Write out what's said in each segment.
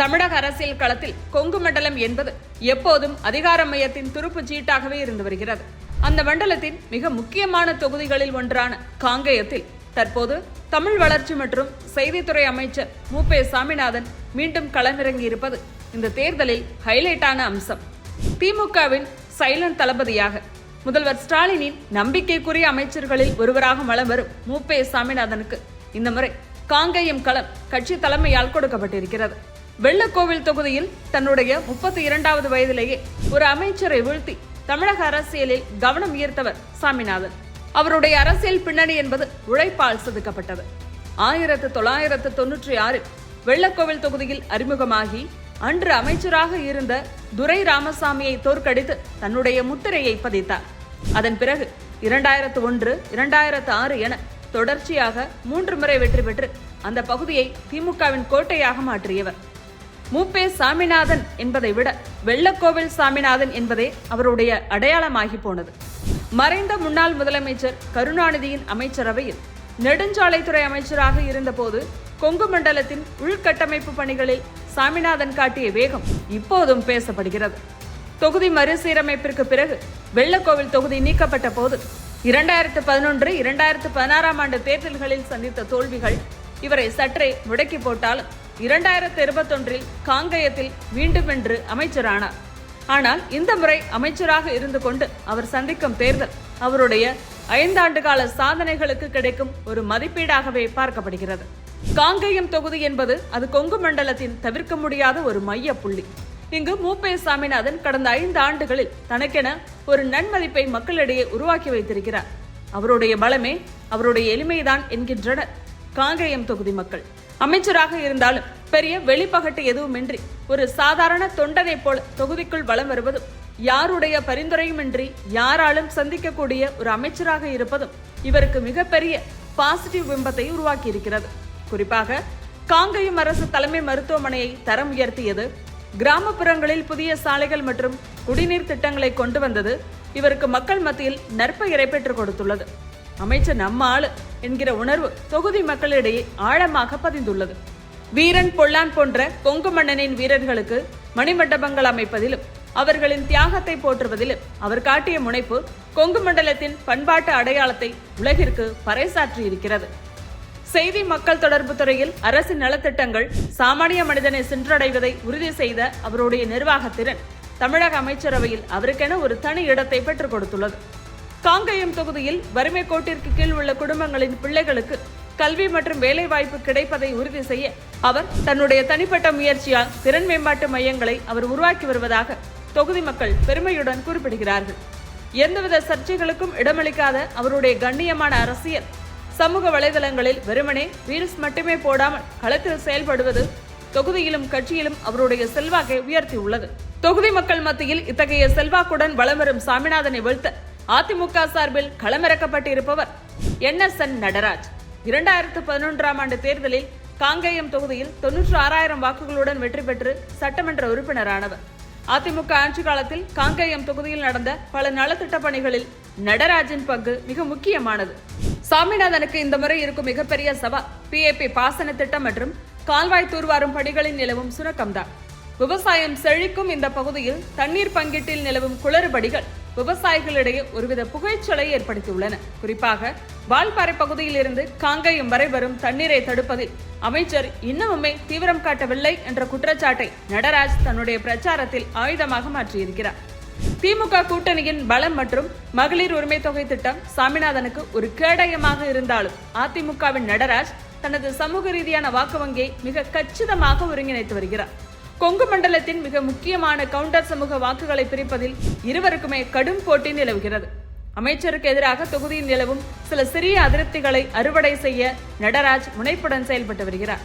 தமிழக அரசியல் களத்தில் கொங்கு மண்டலம் என்பது எப்போதும் அதிகார மையத்தின் துருப்பு சீட்டாகவே இருந்து வருகிறது. அந்த மண்டலத்தின் மிக முக்கியமான தொகுதிகளில் ஒன்றான காங்கேயத்தில் தற்போது தமிழ் வளர்ச்சி மற்றும் செய்தித்துறை அமைச்சர் மு.பே. சாமிநாதன் மீண்டும் களமிறங்கியிருப்பது இந்த தேர்தலில் ஹைலைட்டான அம்சம். திமுகவின் சைலண்ட் தளபதியாக முதல்வர் ஸ்டாலினின் நம்பிக்கைக்குரிய அமைச்சர்களில் ஒருவராக வலம் வரும் மு.பே. சாமிநாதனுக்கு இந்த முறை காங்கேயம் களம் கட்சி தலைமையால் கொடுக்கப்பட்டிருக்கிறது. வெள்ளக்கோவில் தொகுதியில் தன்னுடைய 32வது வயதிலேயே ஒரு அமைச்சரை வீழ்த்தி தமிழக அரசியலில் கவனம் ஈர்த்தவர் சாமிநாதன். அவருடைய அரசியல் பின்னணி என்பது உழைப்பால் செதுக்கப்பட்டது. 1996 வெள்ளக்கோவில் தொகுதியில் அறிமுகமாகி அன்று அமைச்சராக இருந்த துரை ராமசாமியை தோற்கடித்து தன்னுடைய முத்திரையை பதித்தார். அதன் பிறகு 2001, 2006 என தொடர்ச்சியாக 3 முறை வெற்றி பெற்று அந்த பகுதியை திமுகவின் கோட்டையாக மாற்றியவர். மு.பே. சாமிநாதன் என்பதை விட வெள்ளக்கோவில் சாமிநாதன் என்பதே அவருடைய அடையாளமாகி போனது. மறைந்த முன்னாள் முதலமைச்சர் கருணாநிதியின் அமைச்சரவையில் நெடுஞ்சாலைத்துறை அமைச்சராக இருந்தபோது கொங்கு மண்டலத்தின் உள்கட்டமைப்பு பணிகளில் சாமிநாதன் காட்டிய வேகம் இப்போதும் பேசப்படுகிறது. தொகுதி மறுசீரமைப்பிற்கு பிறகு வெள்ளக்கோவில் தொகுதி நீக்கப்பட்ட போது 2011, 2016 ஆண்டு தேர்தல்களில் சந்தித்த தோல்விகள் இவரை சற்றே முடக்கி போட்டாலும் 2021 காங்கேயத்தில் மீண்டும் வென்று அமைச்சரானார். ஆனால் இந்த முறை அமைச்சராக இருந்து கொண்டு அவர் சந்திக்கும் தேர்தல் அவருடைய 5 ஆண்டு கால சாதனைகளுக்கு கிடைக்கும் ஒரு மதிப்பீடாகவே பார்க்கப்படுகிறது. காங்கேயம் தொகுதி என்பது அது கொங்கு மண்டலத்தின் தவிர்க்க முடியாத ஒரு மைய புள்ளி. இங்கு மு.பே. சாமிநாதன் கடந்த 5 ஆண்டுகளில் தனக்கென ஒரு நன்மதிப்பை மக்களிடையே உருவாக்கி வைத்திருக்கிறார். அவருடைய பலமே அவருடைய எளிமைதான் என்கின்றனர் காங்கேயம் தொகுதி மக்கள். அமைச்சராக இருந்தாலும் பெரிய வெளிப்பகட்டு எதுவுமின்றி ஒரு சாதாரண தொண்டனை போல தொகுதிக்குள் வலம் வருவதும் யாருடைய பரிந்துரையுமின்றி யாராலும் சந்திக்கக்கூடிய ஒரு அமைச்சராக இருப்பதும் இவருக்கு மிகப்பெரிய பாசிட்டிவ் பிம்பத்தை உருவாக்கி இருக்கிறது. குறிப்பாக காங்கேயம் அரசு தலைமை மருத்துவமனையை தரம் உயர்த்தியது, கிராமப்புறங்களில் புதிய சாலைகள் மற்றும் குடிநீர் திட்டங்களை கொண்டு வந்தது இவருக்கு மக்கள் மத்தியில் நற்பெயரை பெற்றுக் கொடுத்துள்ளது. அமைச்சர் நம்ம ஆளு என்கிற உணர்வு தொகுதி மக்களிடையே ஆழமாக பதிந்துள்ளது. வீரன் பொல்லான் போன்ற கொங்கு மன்னனின் வீரர்களுக்கு மணிமண்டபங்கள் அமைப்பதிலும் அவர்களின் தியாகத்தை போற்றுவதிலும் அவர் காட்டிய முனைப்பு கொங்கு மண்டலத்தின் பண்பாட்டு அடையாளத்தை உலகிற்கு பறைசாற்றியிருக்கிறது. செய்தி மக்கள் தொடர்பு துறையில் அரசின் நலத்திட்டங்கள் சாமானிய மனிதனை சென்றடைவதை உறுதி செய்த அவருடைய நிர்வாகத்திறன் தமிழக அமைச்சரவையில் அவருக்கென ஒரு தனி இடத்தை பெற்றுக் கொடுத்துள்ளது. காங்கேயம் தொகுதியில் வறுமை கோட்டிற்கு கீழ் உள்ள குடும்பங்களின் பிள்ளைகளுக்கு கல்வி மற்றும் வேலை வாய்ப்பு கிடைப்பதை உறுதி செய்ய அவர் தன்னுடைய தனிப்பட்ட முயற்சியால் திறன் மேம்பாட்டு மையங்களை அவர் உருவாக்கி வருவதாக தொகுதி மக்கள் பெருமையுடன் குறிப்பிடுகிறார்கள். எந்தவித சர்ச்சைகளுக்கும் இடமளிக்காத அவருடைய கண்ணியமான அரசியல் சமூக வலைதளங்களில் வெறுமனே ரீல்ஸ் மட்டுமே போடாமல் களத்தில் செயல்படுவது தொகுதியிலும் கட்சியிலும் அவருடைய செல்வாக்கை உயர்த்தியுள்ளது. தொகுதி மக்கள் மத்தியில் இத்தகைய செல்வாக்குடன் வலம் வரும் சாமிநாதனை வீழ்த்த அதிமுக சார்பில் களமிறக்கப்பட்டிருப்பவர் NSN நடராஜ். 2011 ஆண்டு தேர்தலில் காங்கேயம் தொகுதியில் 96,000 வாக்குகளுடன் வெற்றி பெற்று சட்டமன்ற உறுப்பினரானவர். அதிமுக ஆட்சி காலத்தில் காங்கேயம் தொகுதியில் நடந்த பல நலத்திட்ட பணிகளில் நடராஜின் பங்கு மிக முக்கியமானது. சாமிநாதனுக்கு இந்த முறை இருக்கும் மிகப்பெரிய சவால் PAP பாசன திட்டம் மற்றும் கால்வாய் தூர்வாரும் பணிகளில் நிலவும் சுணக்கம்தான். விவசாயம் செழிக்கும் இந்த பகுதியில் தண்ணீர் பங்கீட்டில் நிலவும் குளறுபடிகள் விவசாயிகளிடையே ஒருவித புகைச்சலை ஏற்படுத்தியுள்ளன. குறிப்பாக வால்பாறை பகுதியில் இருந்து காங்கேயம் வரை வரும் தண்ணீரை தடுப்பதில் அமைச்சர் இன்னமுமே தீவிரம் காட்டவில்லை என்ற குற்றச்சாட்டை நடராஜ் தன்னுடைய பிரச்சாரத்தில் ஆயுதமாக மாற்றியிருக்கிறார். திமுக கூட்டணியின் பலம் மற்றும் மகளிர் உரிமை தொகை திட்டம் சாமிநாதனுக்கு ஒரு கேடயமாக இருந்தாலும் அதிமுகவின் நடராஜ் தனது சமூக ரீதியான வாக்கு வங்கியை மிக கச்சிதமாக ஒருங்கிணைத்து வருகிறார். கொங்கு மண்டலத்தின் மிக முக்கியமான கவுண்டர் சமூக வாக்குகளை பிரிப்பதில் இருவருக்குமே கடும் போட்டி நிலவுகிறது. அமைச்சருக்கு எதிராக தொகுதியில் நிலவும் சில சிறிய அதிருப்திகளை அறுவடை செய்ய நடராஜ் முனைப்புடன் செயல்பட்டு வருகிறார்.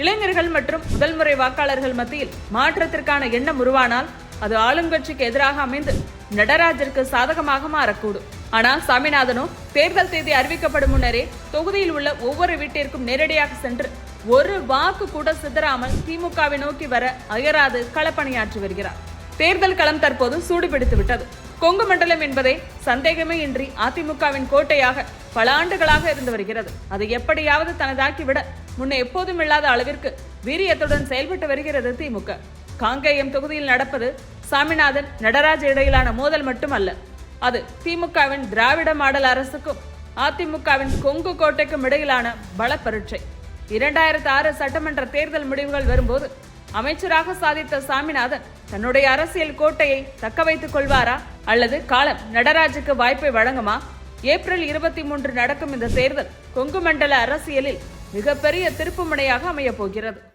இளைஞர்கள் மற்றும் முதல் முறை வாக்காளர்கள் மத்தியில் மாற்றத்திற்கான எண்ணம் உருவானால் அது ஆளுங்கட்சிக்கு எதிராக அமைந்து நடராஜிற்கு சாதகமாக மாறக்கூடும். ஆனால் சாமிநாதனோ தேர்தல் தேதி அறிவிக்கப்படும் முன்னரே தொகுதியில் உள்ள ஒவ்வொரு வீட்டிற்கும் நேரடியாக சென்று ஒரு வாக்கு கூட சிதறாமல் திமுகவை நோக்கி வர அயராது களப்பணியாற்றி வருகிறார். தேர்தல் களம் தற்போது சூடுபிடித்து விட்டது. கொங்கு மண்டலம் என்பதே சந்தேகமே இன்றி அதிமுகவின் கோட்டையாக பல ஆண்டுகளாக இருந்து வருகிறது. அதை எப்படியாவது தனதாக்கிவிட முன்ன எப்போதும் இல்லாத அளவிற்கு வீரியத்துடன் செயல்பட்டு வருகிறது திமுக. காங்கேயம் தொகுதியில் நடப்பது சாமிநாதன் நடராஜ் இடையிலான மோதல் மட்டுமல்ல, அது திமுகவின் திராவிட மாடல் அரசுக்கும் அதிமுகவின் கொங்கு கோட்டைக்கும் இடையிலான பல பரீட்சை. 2006 சட்டமன்ற தேர்தல் முடிவுகள் வரும்போது அமைச்சராக சாதித்த சாமிநாதன் தன்னுடைய அரசியல் கோட்டையை தக்க வைத்துக் கொள்வாரா அல்லது காலம் நடராஜுக்கு வாய்ப்பை வழங்குமா? ஏப்ரல் 23 நடக்கும் இந்த தேர்தல் கொங்கு மண்டல அரசியலில் மிகப்பெரிய திருப்புமுனையாக அமைய போகிறது.